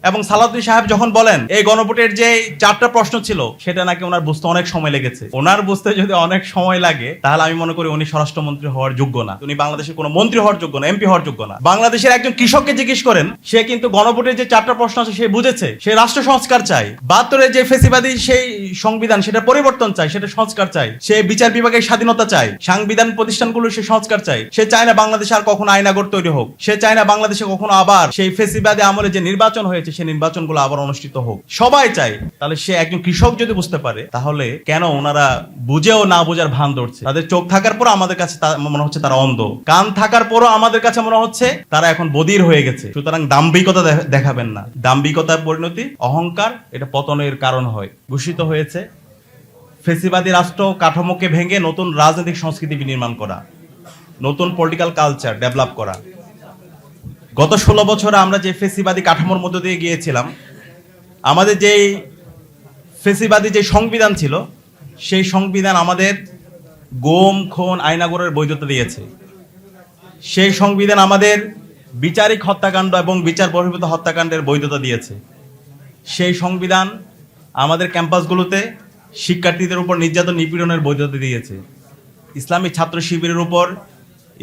এবং সালাউদ্দিন সাহেব যখন বলেন এই গণভোটের যে 4টা প্রশ্ন ছিল সেটা নাকি ওনার বুঝতে অনেক সময় লেগেছে। ওনার বুঝতে যদি অনেক সময় লাগে তাহলে আমি মনে করি উনি স্বরাষ্ট্রমন্ত্রী হওয়ার যোগ্য না, উনি বাংলাদেশের কোনো মন্ত্রী হওয়ার যোগ্য না, এমপি হওয়ার যোগ্য না। বাংলাদেশের একজন কৃষককে জিজ্ঞেস করেন, সে কিন্তু গণভোটের যে 4টা প্রশ্ন আছে সে বুঝেছে, সে রাষ্ট্র সংস্কার চায়। 72-এর যে ফেসিবাদী সেই সংবিধান সেটা পরিবর্তন চায়, সেটা সংস্কার চায়। সে বিচার বিভাগের স্বাধীনতা চায়, সাংবিধান প্রতিষ্ঠানগুলো সে সংস্কার চায়। সে চায় না বাংলাদেশে আর কখনো আইনাগর তৈরি হোক, সে চায় না বাংলাদেশে কখনো আবার সেই ফেসিবাদী আমলে যে নির্বাচন হয়েছে সেই নির্বাচনগুলো আবার অনুষ্ঠিত হোক, সবাই চায়। তাহলে সে একজন কৃষক যদি বুঝতে পারে তাহলে কেন ওনারা বুঝেও না বোঝার ভান ধরছে? তাদের চোখ থাকার পর আমাদের কাছে মনে হচ্ছে তারা অন্ধ, কান থাকার পরও আমাদের কাছে মনে হচ্ছে তারা এখন বধির হয়ে গেছে। সুতরাং দাম্ভিকতা দেখাবেন না, দাম্ভিকতার পরিণতি অহংকার, এটা পতনের কারণ হয়। ঘোষিত হয়েছে ফেসিবাদী রাষ্ট্র কাঠামোকে ভেঙে নতুন রাজনৈতিক সংস্কৃতি বিনির্মাণ করা, নতুন পলিটিক্যাল কালচার ডেভেলপ করা। গত 16 বছরে আমরা যে ফেসিবাদী কাঠামোর মধ্য দিয়ে গিয়েছিলাম, আমাদের যে ফেসিবাদী যে সংবিধান ছিল সেই সংবিধান আমাদের গুম খুন আইনাগরের বৈধতা দিয়েছে। সেই সংবিধান আমাদের বিচারিক হত্যাকাণ্ড এবং বিচার বহির্ভূত হত্যাকাণ্ডের বৈধতা দিয়েছে। সেই সংবিধান আমাদের ক্যাম্পাসগুলোতে শিক্ষার্থীদের উপর নির্যাতন নিপীড়নের বৈধতা দিয়েছে। ইসলামী ছাত্র শিবিরের উপর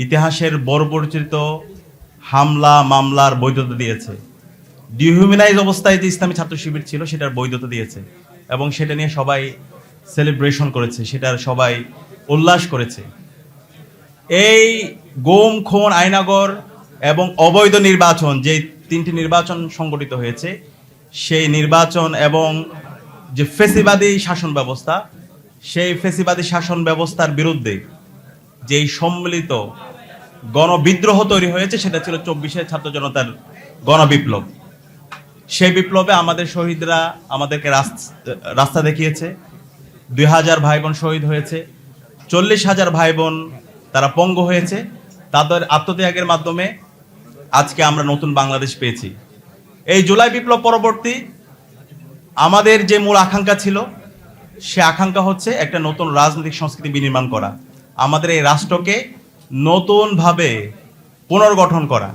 ইতিহাসের বর্বরচিত হামলা মামলার বৈধতা দিয়েছে। ডিহিউম্যানাইজ অবস্থায় যে ইসলামী ছাত্র শিবির ছিল সেটার বৈধতা দিয়েছে এবং সেটা নিয়ে সবাই সেলিব্রেশন করেছে, সেটার সবাই উল্লাস করেছে। এই গুম খুন আইনাগর এবং অবৈধ নির্বাচন, যে 3টি নির্বাচন সংগঠিত হয়েছে, সেই নির্বাচন এবং যে ফেসিবাদী শাসন ব্যবস্থা, সেই ফেসিবাদী শাসন ব্যবস্থার বিরুদ্ধে যেই সম্মিলিত গণবিদ্রোহ তৈরি হয়েছে সেটা ছিল 24-এর ছাত্র জনতার গণবিপ্লব। সেই বিপ্লবে আমাদের শহীদরা আমাদেরকে রাস্তা দেখিয়েছে। 2000 ভাই বোন শহীদ হয়েছে, 40,000 ভাই বোন তারা পঙ্গু হয়েছে। তাদের আত্মত্যাগের মাধ্যমে আজকে আমরা নতুন বাংলাদেশ পেয়েছি। এই জুলাই বিপ্লব পরবর্তী আমাদের যে মূল আকাঙ্ক্ষা ছিল, সে আকাঙ্ক্ষা হচ্ছে একটা নতুন রাজনৈতিক সংস্কৃতি বিনির্মাণ করা, আমাদের এই রাষ্ট্রকে নতুনভাবে পুনর্গঠন করা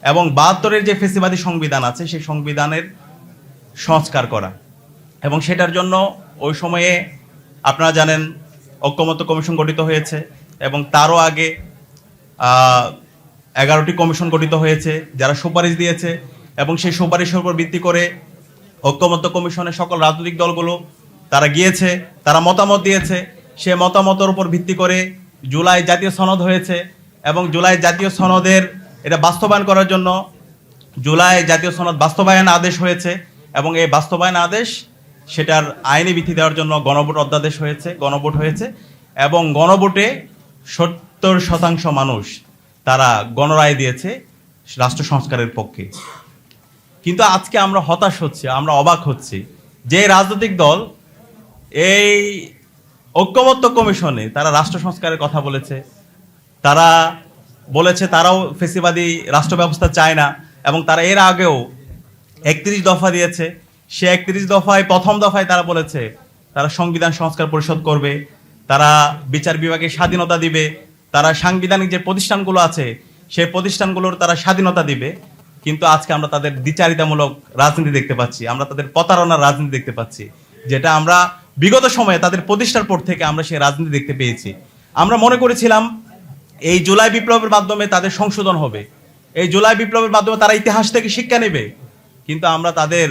এবং 72-এর যে ফেসিবাদী সংবিধান আছে সেই সংবিধানের সংস্কার করা। এবং সেটার জন্য ওই সময়ে আপনারা জানেন ঐকমত্য কমিশন গঠিত হয়েছে এবং তারও আগে 11টি কমিশন গঠিত হয়েছে যারা সুপারিশ দিয়েছে এবং সেই সুপারিশের উপর ভিত্তি করে ঐকমত্য কমিশনের সকল রাজনৈতিক দলগুলো তারা গিয়েছে, তারা মতামত দিয়েছে। সে মতামতের উপর ভিত্তি করে জুলাই জাতীয় সনদ হয়েছে এবং জুলাই জাতীয় সনদের এটা বাস্তবায়ন করার জন্য জুলাই জাতীয় সনদ বাস্তবায়ন আদেশ হয়েছে এবং এই বাস্তবায়ন আদেশ সেটার আইনি ভিত্তি দেওয়ার জন্য গণভোট অধ্যাদেশ হয়েছে, গণভোট হয়েছে এবং গণভোটে 70% মানুষ তারা গণরায় দিয়েছে রাষ্ট্র সংস্কারের পক্ষে। কিন্তু আজকে আমরা হতাশ হচ্ছি, আমরা অবাক হচ্ছি যে রাজনৈতিক দল এই ঐকমত্য কমিশনে তারা রাষ্ট্র সংস্কারের কথা বলেছে, তারা বলেছে তারাও ফেসিবাদী রাষ্ট্র ব্যবস্থা চায় না এবং তারা এর আগেও 31 দফা দিয়েছে। সে 31 দফায় প্রথম দফায় তারা বলেছে তারা সংবিধান সংস্কার পরিষদ করবে, তারা বিচার বিভাগের স্বাধীনতা দিবে, তারা সাংবিধানিক যে প্রতিষ্ঠানগুলো আছে সেই প্রতিষ্ঠানগুলোর তারা স্বাধীনতা দিবে। কিন্তু আজকে আমরা তাদের দ্বিচারিতামূলক রাজনীতি দেখতে পাচ্ছি, আমরা তাদের প্রতারণার রাজনীতি দেখতে পাচ্ছি, যেটা আমরা বিগত সময়ে তাদের প্রতিষ্ঠার পর থেকে আমরা সেই রাজনীতি দেখতে পেয়েছি। আমরা মনে করেছিলাম এই জুলাই বিপ্লবের মাধ্যমে তাদের সংশোধন হবে, এই জুলাই বিপ্লবের মাধ্যমে তারা ইতিহাস থেকে শিক্ষা নেবে, কিন্তু আমরা তাদের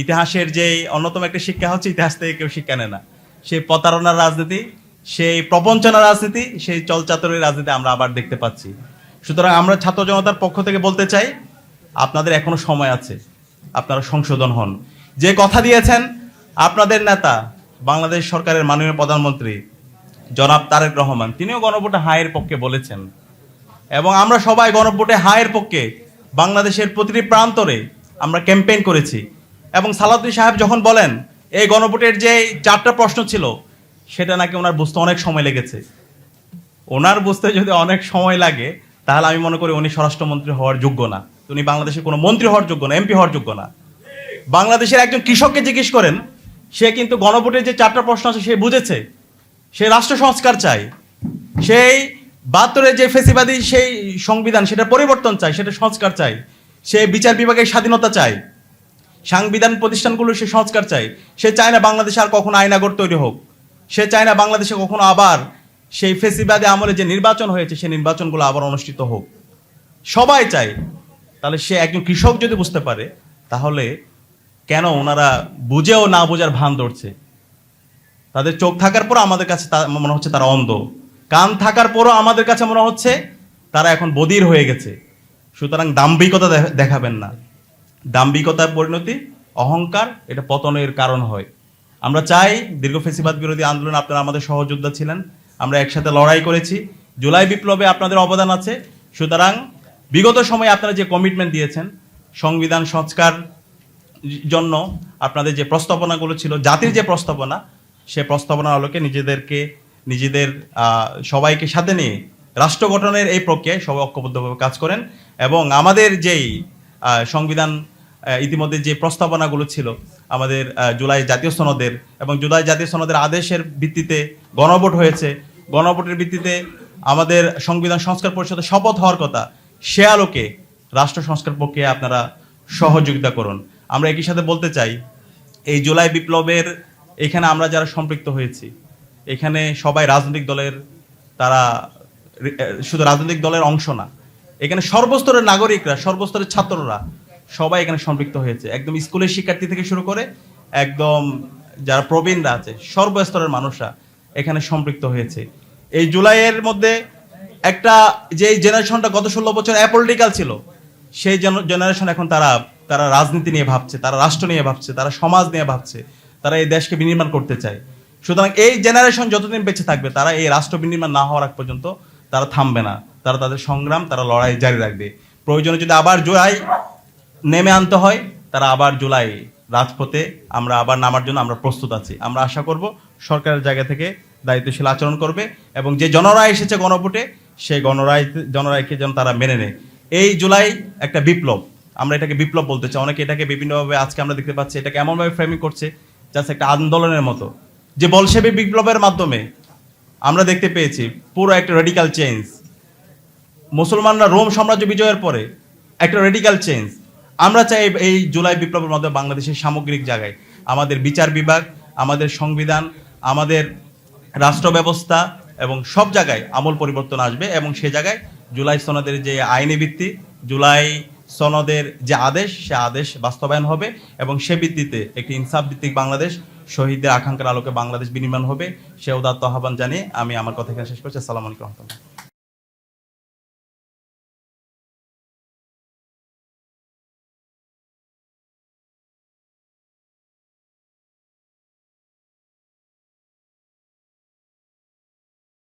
ইতিহাসের যে অন্যতম একটা শিক্ষা হচ্ছে ইতিহাস থেকে কেউ শিক্ষা নেয় না। সেই প্রতারণার রাজনীতি, সেই প্রবঞ্চনার রাজনীতি, সেই চলচাতুরের রাজনীতি আমরা আবার দেখতে পাচ্ছি। সুতরাং আমরা ছাত্র জনতার পক্ষ থেকে বলতে চাই, আপনাদের এখনো সময় আছে, আপনারা সংশোধন হন। যে কথা দিয়েছেন আপনাদের নেতা বাংলাদেশ সরকারের মাননীয় প্রধানমন্ত্রী জনাব তারেক রহমান, তিনিও গণভোটে হায়ের পক্ষে বলেছেন এবং আমরা সবাই গণভোটে হায়ের পক্ষে বাংলাদেশের প্রতিটি প্রান্তরে আমরা ক্যাম্পেইন করেছি। এবং সালাউদ্দিন সাহেব যখন বলেন এই গণভোটের যে 4টা প্রশ্ন ছিল সেটা নাকি ওনার বুঝতে অনেক সময় লেগেছে, ওনার বুঝতে যদি অনেক সময় লাগে তাহলে আমি মনে করি উনি স্বরাষ্ট্রমন্ত্রী হওয়ার যোগ্য না, উনি বাংলাদেশের কোনো মন্ত্রী হওয়ার যোগ্য না, এমপি হওয়ার যোগ্য না। বাংলাদেশের একজন কৃষককে জিজ্ঞেস করেন, সে কিন্তু গণভোটের যে 4টা প্রশ্ন আছে সে বুঝেছে, সে রাষ্ট্র সংস্কার চায়, সেই 72-এর যে ফেসিবাদী সেই সংবিধান সেটা পরিবর্তন চায়, সেটা সংস্কার চায়, সে বিচার বিভাগের স্বাধীনতা চায়, সাংবিধান প্রতিষ্ঠানগুলো সে সংস্কার চায়। সে চায় না বাংলাদেশে আর কখনো আইনাগর তৈরি হোক। সে চায় না বাংলাদেশে কখনো আবার সেই ফেসিবাদী আমলে যে নির্বাচন হয়েছে সেই নির্বাচনগুলো আবার অনুষ্ঠিত হোক। সবাই চায়। তাহলে সে একজন কৃষক যদি বুঝতে পারে, তাহলে কেন ওনারা বুঝেও না বোঝার ভান ধরছে? তাদের চোখ থাকার পরও আমাদের কাছে মনে হচ্ছে তারা অন্ধ, কান থাকার পরও আমাদের কাছে মনে হচ্ছে তারা এখন বধির হয়ে গেছে। সুতরাং দাম্ভিকতা দেখাবেন না। দাম্ভিকতার পরিণতি অহংকার, এটা পতনের কারণ হয়। আমরা চাই দীর্ঘ ফেসিবাদ বিরোধী আন্দোলন আপনারা আমাদের সহযোদ্ধা ছিলেন, আমরা একসাথে লড়াই করেছি, জুলাই বিপ্লবে আপনাদের অবদান আছে। সুতরাং বিগত সময়ে আপনারা যে কমিটমেন্ট দিয়েছেন সংবিধান সংস্কার জন্য, আপনাদের যে প্রস্তাবনাগুলো ছিল, জাতির যে প্রস্তাবনা, সে প্রস্তাবনার আলোকে নিজেদের সবাইকে সাথে নিয়ে রাষ্ট্র গঠনের এই প্রক্রিয়ায় সবাই ঐক্যবদ্ধভাবে কাজ করেন। এবং আমাদের যেই সংবিধান ইতিমধ্যে যে প্রস্তাবনাগুলো ছিল আমাদের জুলাই জাতীয় সনদের, এবং জুলাই জাতীয় সনদের আদেশের ভিত্তিতে গণভোট হয়েছে, গণভোটের ভিত্তিতে আমাদের সংবিধান সংস্কার পরিষদে শপথ হওয়ার কথা, সে আলোকে রাষ্ট্র সংস্কার প্রক্রিয়ায় আপনারা সহযোগিতা করুন। আমরা একই সাথে বলতে চাই, এই জুলাই বিপ্লবের এখানে আমরা যারা সম্পৃক্ত হয়েছি, এখানে সবাই রাজনৈতিক দলের, তারা শুধু রাজনৈতিক দলের অংশ না, এখানে সর্বস্তরের নাগরিকরা, সর্বস্তরের ছাত্ররা সবাই এখানে সম্পৃক্ত হয়েছে। একদম স্কুলের শিক্ষার্থী থেকে শুরু করে একদম যারা প্রবীণরা আছে, সর্বস্তরের মানুষরা এখানে সম্পৃক্ত হয়েছে। এই জুলাইয়ের মধ্যে একটা যে জেনারেশনটা গত 16 বছর অ্যাপলিটিক্যাল ছিল, সেই জেনারেশন এখন তারা রাজনীতি নিয়ে ভাবছে, তারা রাষ্ট্র নিয়ে ভাবছে, তারা সমাজ নিয়ে ভাবছে, তারা এই দেশকে বিনির্মাণ করতে চায়। সুতরাং এই জেনারেশন যতদিন বেঁচে থাকবে, তারা এই রাষ্ট্র বিনির্মাণ না হওয়ার আগ পর্যন্ত তারা থামবে না, তারা তাদের সংগ্রাম, তারা লড়াই জারি রাখবে। প্রয়োজনে যদি আবার জুলাই নেমে আনতে হয়, তারা আবার জুলাই রাজপথে আমরা আবার নামার জন্য আমরা প্রস্তুত আছি। আমরা আশা করব সরকারের জায়গা থেকে দায়িত্বশীল আচরণ করবে, এবং যে জনরায় এসেছে গণভোটে, সেই জনরায়কে যেন তারা মেনে নেয়। এই জুলাই একটা বিপ্লব, আমরা এটাকে বিপ্লব বলতে চাই। অনেকে এটাকে বিভিন্নভাবে আজকে আমরা দেখতে পাচ্ছি, এটাকে এমনভাবে ফ্রেমিং করছে জাস্ট একটা আন্দোলনের মতো, যে বলশেবি বিপ্লবের মাধ্যমে আমরা দেখতে পেয়েছি পুরো একটা রেডিক্যাল চেঞ্জ। মুসলমানরা রোম সাম্রাজ্য বিজয়ের পরে একটা রেডিক্যাল চেঞ্জ। আমরা চাই এই জুলাই বিপ্লবের মাধ্যমে বাংলাদেশের সামগ্রিক জায়গায় আমাদের বিচার বিভাগ, আমাদের সংবিধান, আমাদের রাষ্ট্র ব্যবস্থা এবং সব জায়গায় আমূল পরিবর্তন আসবে। এবং সে জায়গায় জুলাই সনদের যে আইনি ভিত্তি, জুলাই সনদের যে আদেশ, সে আদেশ বাস্তবায়ন হবে, এবং সে ভিত্তিতে একটি ইনসাফ ভিত্তিক বাংলাদেশ, শহীদদের আকাঙ্ক্ষার আলোকে বাংলাদেশ বিনির্মাণ হবে। সে উদাত্ত আহ্বান জানিয়ে আমি আমার কথা এখানে শেষ করছি। আসসালামু আলাইকুম।